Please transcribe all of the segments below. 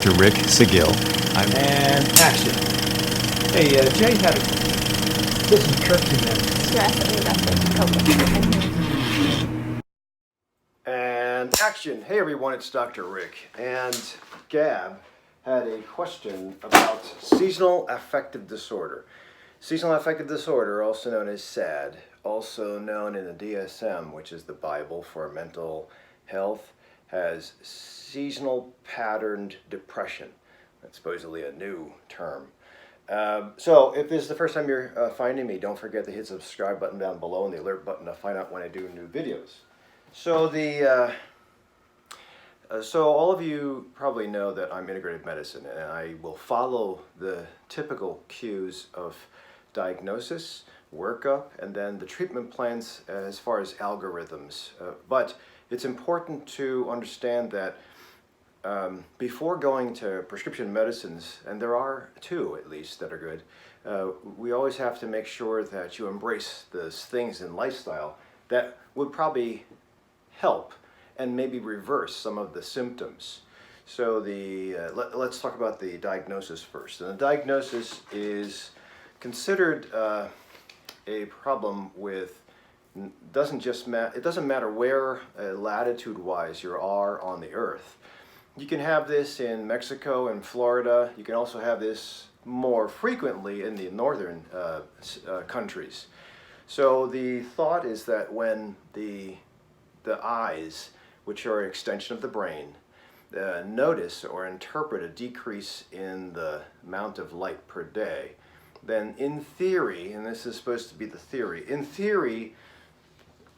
Dr. Rick Seguil. And action. Hey, Jay had a... This is Kirk again. And action. Hey everyone, it's Dr. Rick. And Gab had a question about seasonal affective disorder. Seasonal affective disorder, also known as SAD, also known in the DSM, which is the Bible for mental health, has seasonal patterned depression. That's supposedly a new term. So if this is the first time you're finding me, don't forget to hit the subscribe button down below and the alert button to find out when I do new videos. So so all of you probably know that I'm integrative medicine, and I will follow the typical cues of diagnosis, workup, and then the treatment plans as far as algorithms. But it's important to understand that before going to prescription medicines, and there are two at least that are good, we always have to make sure that you embrace those things in lifestyle that would probably help and maybe reverse some of the symptoms. So let's talk about the diagnosis first. And the diagnosis is considered a problem with, it doesn't matter where latitude-wise you are on the earth. You can have this in Mexico and Florida. You can also have this more frequently in the northern countries. So the thought is that when the eyes, which are an extension of the brain, notice or interpret a decrease in the amount of light per day, then in theory, and this is supposed to be the theory, in theory,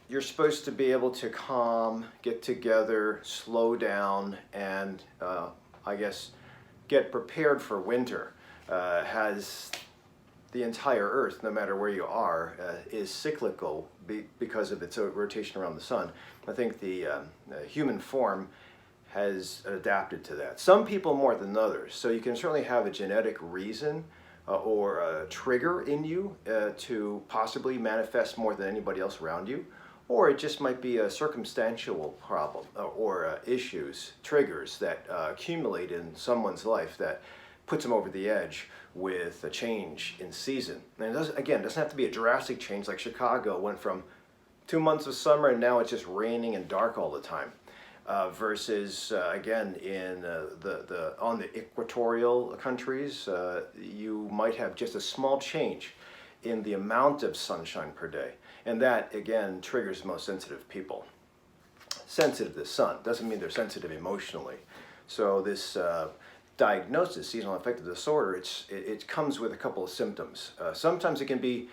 you're supposed to be able to calm, get together, slow down, and I guess get prepared for winter. Has the entire Earth, no matter where you are, is cyclical because of its rotation around the sun. I think the human form has adapted to that. Some people more than others. So you can certainly have a genetic reason or a trigger in you to possibly manifest more than anybody else around you. Or it just might be a circumstantial problem or issues, triggers that accumulate in someone's life that puts them over the edge with a change in season. And it doesn't have to be a drastic change like Chicago went from 2 months of summer and now it's just raining and dark all the time. Versus again in on the equatorial countries, you might have just a small change in the amount of sunshine per day. And that, again, triggers most sensitive people. Sensitive to the sun doesn't mean they're sensitive emotionally. So this diagnosis, seasonal affective disorder, it comes with a couple of symptoms. Sometimes it can be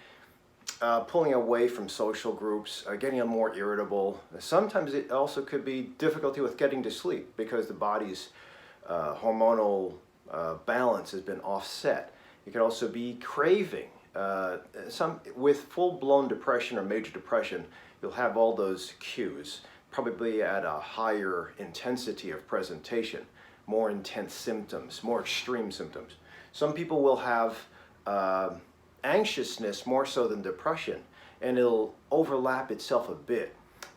pulling away from social groups, getting more irritable. Sometimes it also could be difficulty with getting to sleep because the body's hormonal balance has been offset. It could also be craving. With full-blown depression or major depression, you'll have all those cues, probably at a higher intensity of presentation, more intense symptoms, more extreme symptoms. Some people will have anxiousness more so than depression, and it'll overlap itself a bit.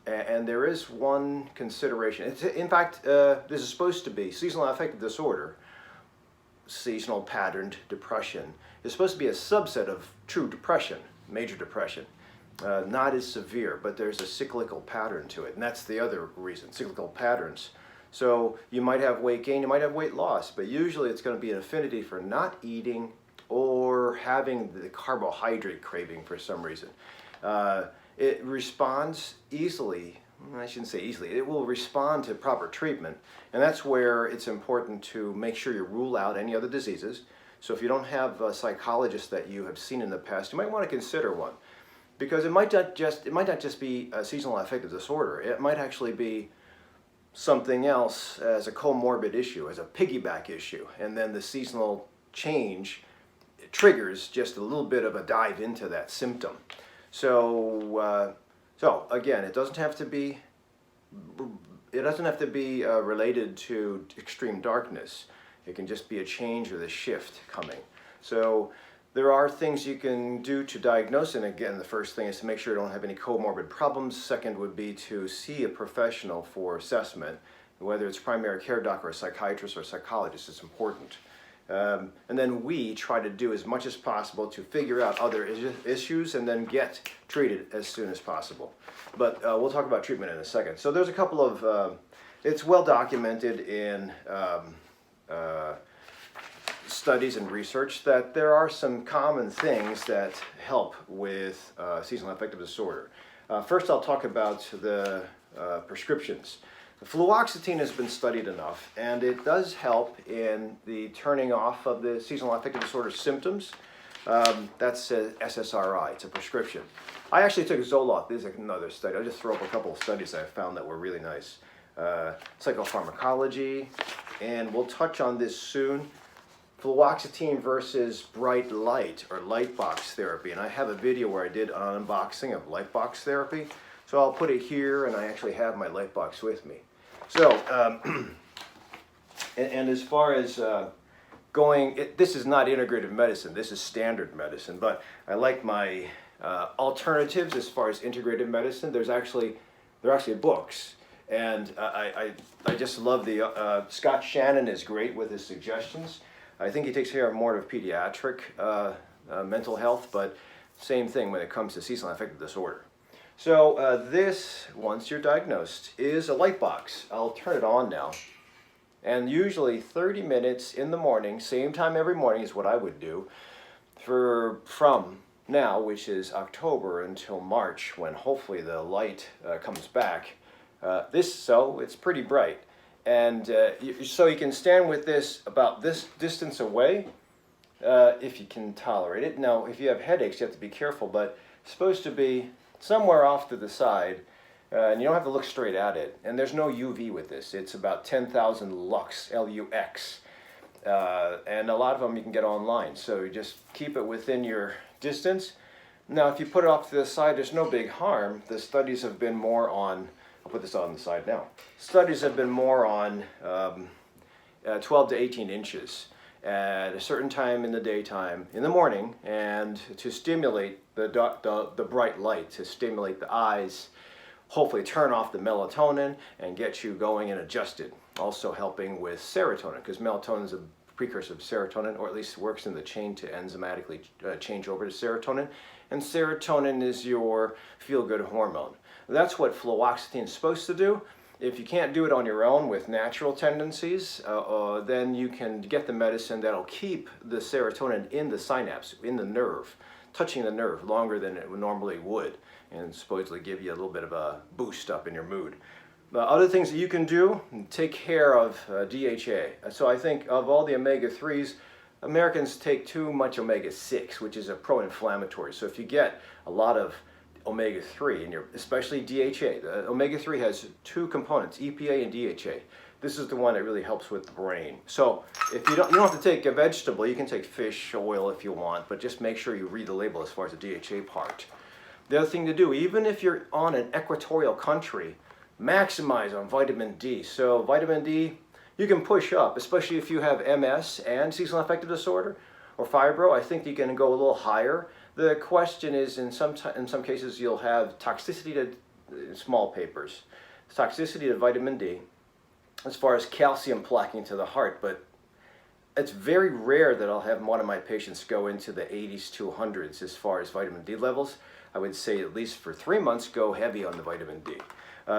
And there is one consideration. In fact, this is supposed to be seasonal affective disorder, seasonal patterned depression, is supposed to be a subset of true depression, major depression. Not as severe, but there's a cyclical pattern to it, and that's the other reason, cyclical patterns. So you might have weight gain, you might have weight loss, but usually it's going to be an affinity for not eating or having the carbohydrate craving for some reason. It responds easily. I shouldn't say easily. It will respond to proper treatment, and that's where it's important to make sure you rule out any other diseases. So if you don't have a psychologist that you have seen in the past, you might want to consider one, because it might not just be a seasonal affective disorder. It might actually be something else as a comorbid issue, as a piggyback issue, and then the seasonal change triggers just a little bit of a dive into that symptom. So again, it doesn't have to be related to extreme darkness. It can just be a change or the shift coming. So there are things you can do to diagnose, and again, the first thing is to make sure you don't have any comorbid problems. Second would be to see a professional for assessment. whether it's primary care doc or a psychiatrist or a psychologist. It's important. And then we try to do as much as possible to figure out other issues and then get treated as soon as possible. But we'll talk about treatment in a second. So there's a couple of, it's well documented in studies and research that there are some common things that help with seasonal affective disorder. First, I'll talk about the prescriptions. Fluoxetine has been studied enough, and it does help in the turning off of the seasonal affective disorder symptoms. That's SSRI, it's a prescription. I actually took Zoloft. This is another study. I'll just throw up a couple of studies that I found that were really nice. Psychopharmacology, and we'll touch on this soon. Fluoxetine versus bright light or light box therapy. And I have a video where I did an unboxing of light box therapy. So I'll put it here, and I actually have my light box with me. So, and as far as this is not integrative medicine, this is standard medicine, but I like my alternatives as far as integrative medicine. They're actually books. And I just love the, Scott Shannon is great with his suggestions. I think he takes care of more of pediatric mental health, but same thing when it comes to seasonal affective disorder. So this, once you're diagnosed, is a light box. I'll turn it on now. And usually 30 minutes in the morning, same time every morning is what I would do, from now, which is October, until March, when hopefully the light comes back. So it's pretty bright. And so you can stand with this about this distance away if you can tolerate it. Now, if you have headaches, you have to be careful, but it's supposed to be somewhere off to the side, and you don't have to look straight at it. And there's no UV with this. It's about 10,000 lux, L-U-X. And a lot of them you can get online, so you just keep it within your distance. Now, if you put it off to the side, there's no big harm. The studies have been more on, I'll put this on the side now. Studies have been more on 12 to 18 inches at a certain time in the daytime, in the morning, and to stimulate the bright light, to stimulate the eyes, hopefully turn off the melatonin and get you going and adjusted. Also helping with serotonin, because melatonin is a precursor of serotonin, or at least works in the chain to enzymatically change over to serotonin. And serotonin is your feel-good hormone. That's what fluoxetine is supposed to do. If you can't do it on your own with natural tendencies, then you can get the medicine that'll keep the serotonin in the synapse, in the nerve, touching the nerve longer than it normally would, and supposedly give you a little bit of a boost up in your mood. Other things that you can do, take care of DHA. So I think of all the omega-3s, Americans take too much omega-6, which is a pro-inflammatory. So if you get a lot of omega-3 in your, especially DHA, the omega-3 has two components, EPA and DHA. This is the one that really helps with the brain. So if you don't have to take a vegetable, you can take fish oil if you want, but just make sure you read the label as far as the DHA part. The other thing to do, even if you're on an equatorial country, maximize on vitamin D. So vitamin D, you can push up, especially if you have MS and seasonal affective disorder or fibro. I think you can go a little higher. The question is, in some cases, you'll have toxicity to small papers, toxicity to vitamin D, as far as calcium plaquing to the heart, but it's very rare that I'll have one of my patients go into the 80s to 100s as far as vitamin D levels. I would say at least for 3 months, go heavy on the vitamin D.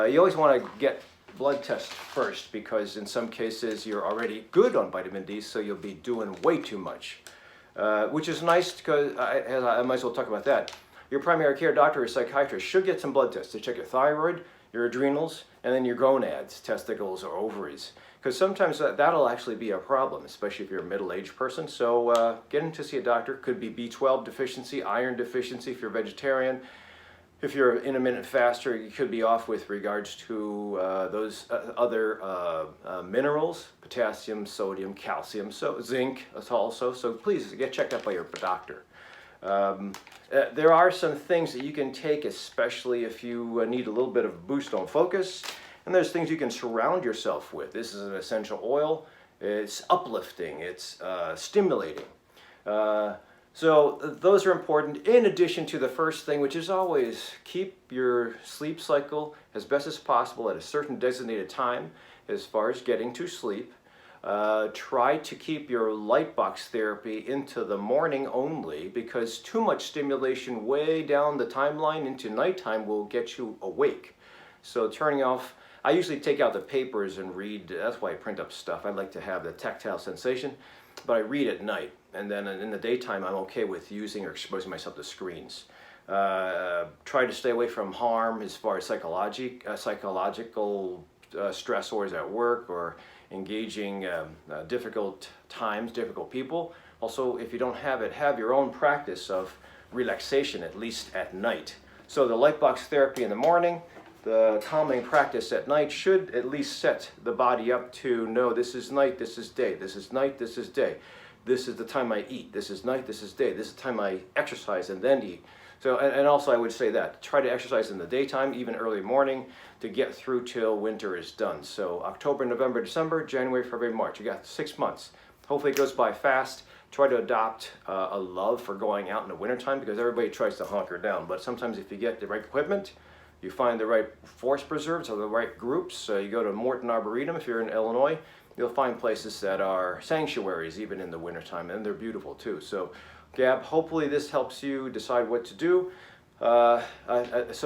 You always want to get blood tests first, because in some cases you're already good on vitamin D, so you'll be doing way too much. Which is nice, because I might as well talk about that. Your primary care doctor or psychiatrist should get some blood tests to check your thyroid, your adrenals, and then your gonads, testicles or ovaries. Because sometimes that'll actually be a problem, especially if you're a middle-aged person. So getting to see a doctor could be B12 deficiency, iron deficiency if you're vegetarian. If you're an intermittent faster, you could be off with regards to those other minerals, potassium, sodium, calcium, so zinc also. So please get checked out by your doctor. There are some things that you can take, especially if you need a little bit of boost on focus. And there's things you can surround yourself with. This is an essential oil. It's uplifting. It's stimulating. So those are important, in addition to the first thing, which is always keep your sleep cycle as best as possible at a certain designated time. as far as getting to sleep. Try to keep your light box therapy into the morning only, because too much stimulation way down the timeline into nighttime will get you awake. So turning off, I usually take out the papers and read. That's why I print up stuff. I like to have the tactile sensation, but I read at night. And then in the daytime, I'm okay with using or exposing myself to screens. Try to stay away from harm as far as psychological stressors at work or engaging difficult times, difficult people. Also, if you don't have it, have your own practice of relaxation, at least at night. So the light box therapy in the morning, the calming practice at night should at least set the body up to know this is night, this is day, this is night, this is day. This is the time I eat, this is night, this is day, this is the time I exercise and then eat. So, and also I would say that, try to exercise in the daytime, even early morning, to get through till winter is done. So October, November, December, January, February, March, you got 6 months. Hopefully it goes by fast. Try to adopt a love for going out in the wintertime, because everybody tries to hunker down. But sometimes if you get the right equipment, you find the right forest preserves or the right groups. You go to Morton Arboretum if you're in Illinois, you'll find places that are sanctuaries even in the wintertime, and they're beautiful too. So Gab, hopefully this helps you decide what to do. So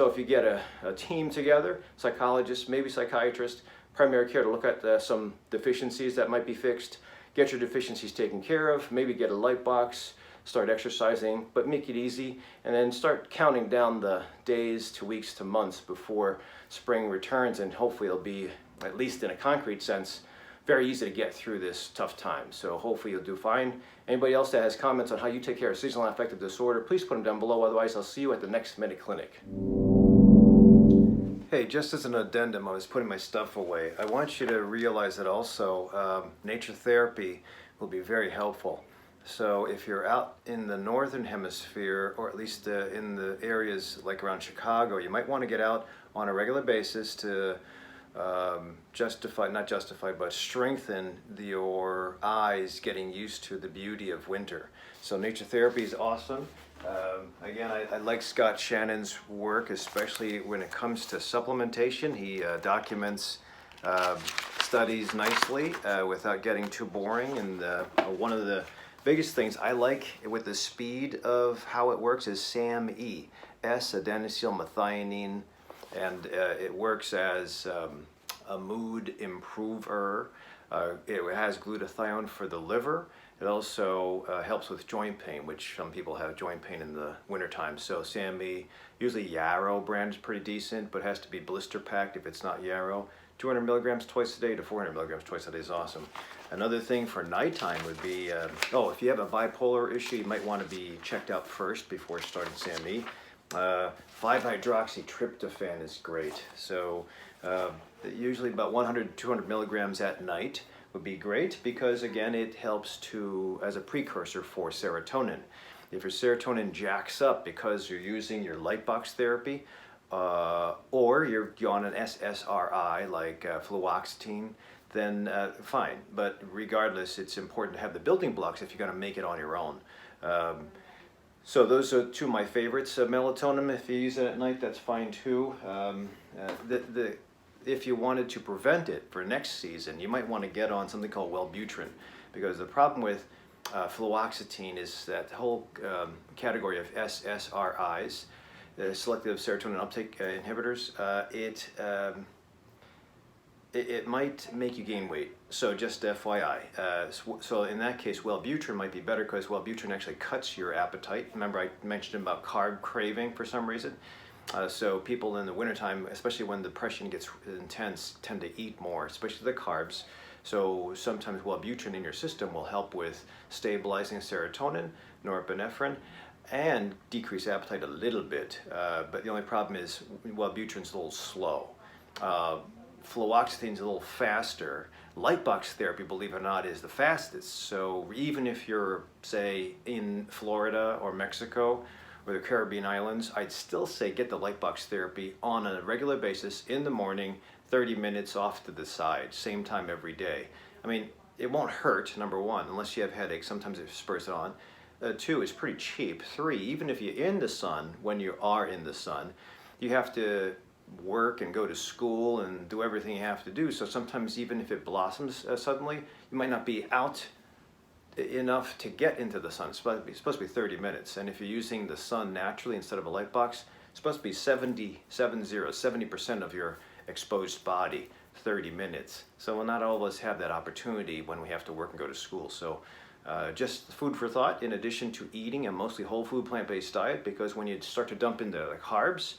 if you get a team together, psychologists, maybe psychiatrists, primary care, to look at some deficiencies that might be fixed, get your deficiencies taken care of, maybe get a light box, start exercising, but make it easy, and then start counting down the days to weeks to months before spring returns, and hopefully it'll be, at least in a concrete sense, very easy to get through this tough time. So hopefully you'll do fine. Anybody else that has comments on how you take care of seasonal affective disorder, please put them down below. Otherwise, I'll see you at the next Minute Clinic. Hey, just as an addendum, I was putting my stuff away. I want you to realize that also nature therapy will be very helpful. So if you're out in the northern hemisphere, or at least in the areas like around Chicago, you might want to get out on a regular basis to strengthen your eyes getting used to the beauty of winter. So nature therapy is awesome. Again, I like Scott Shannon's work, especially when it comes to supplementation. He documents studies nicely without getting too boring. And one of the biggest things I like with the speed of how it works is SAMe, S-adenosylmethionine, and it works as a mood improver. It has glutathione for the liver. It also helps with joint pain, which some people have joint pain in the wintertime. So SAMe, usually Yarrow brand is pretty decent, but it has to be blister packed if it's not Yarrow. 200 milligrams twice a day to 400 milligrams twice a day is awesome. Another thing for nighttime would be, if you have a bipolar issue, you might want to be checked out first before starting SAMe. 5-hydroxytryptophan is great. So usually about 100 to 200 milligrams at night would be great, because again it helps as a precursor for serotonin. If your serotonin jacks up because you're using your light box therapy, or you're on an SSRI like fluoxetine, then fine. But regardless, it's important to have the building blocks if you're going to make it on your own. So those are two of my favorites. Melatonin, if you use it at night, that's fine too. If you wanted to prevent it for next season, you might want to get on something called Wellbutrin, because the problem with fluoxetine is that whole category of SSRIs, selective serotonin uptake inhibitors, it might make you gain weight. So just FYI. So in that case, Wellbutrin might be better, because Wellbutrin actually cuts your appetite. Remember I mentioned about carb craving for some reason. So people in the wintertime, especially when depression gets intense, tend to eat more, especially the carbs. So sometimes Wellbutrin in your system will help with stabilizing serotonin, norepinephrine, and decrease appetite a little bit. But the only problem is Wellbutrin's a little slow. Fluoxetine's a little faster. Light box therapy, believe it or not, is the fastest. So even if you're, say, in Florida or Mexico or the Caribbean islands, I'd still say get the light box therapy on a regular basis in the morning, 30 minutes off to the side, same time every day. I mean, it won't hurt, number one, unless you have headaches. Sometimes it spurs it on. Two, it's pretty cheap. Three, even if you're in the sun, when you are in the sun, you have to work and go to school and do everything you have to do. So sometimes even if it blossoms suddenly, you might not be out enough to get into the sun. It's supposed to be 30 minutes. And if you're using the sun naturally instead of a light box, it's supposed to be 70% of your exposed body, 30 minutes. So not all of us have that opportunity when we have to work and go to school. So just food for thought in addition to eating a mostly whole food plant-based diet, because when you start to dump into the carbs,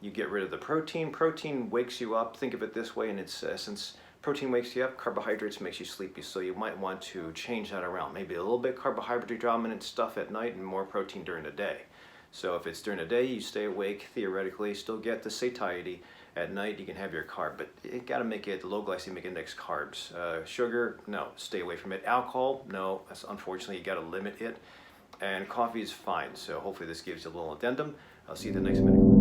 you get rid of the protein. Protein wakes you up. Think of it this way in its essence. Protein wakes you up, carbohydrates makes you sleepy, so you might want to change that around. Maybe a little bit carbohydrate dominant stuff at night and more protein during the day. So if it's during the day, you stay awake, theoretically, still get the satiety. At night, you can have your carb, but you gotta make it low glycemic index carbs. Sugar, no, stay away from it. Alcohol, no, that's unfortunately, you gotta limit it. And coffee is fine, so hopefully this gives you a little addendum. I'll see you the next minute.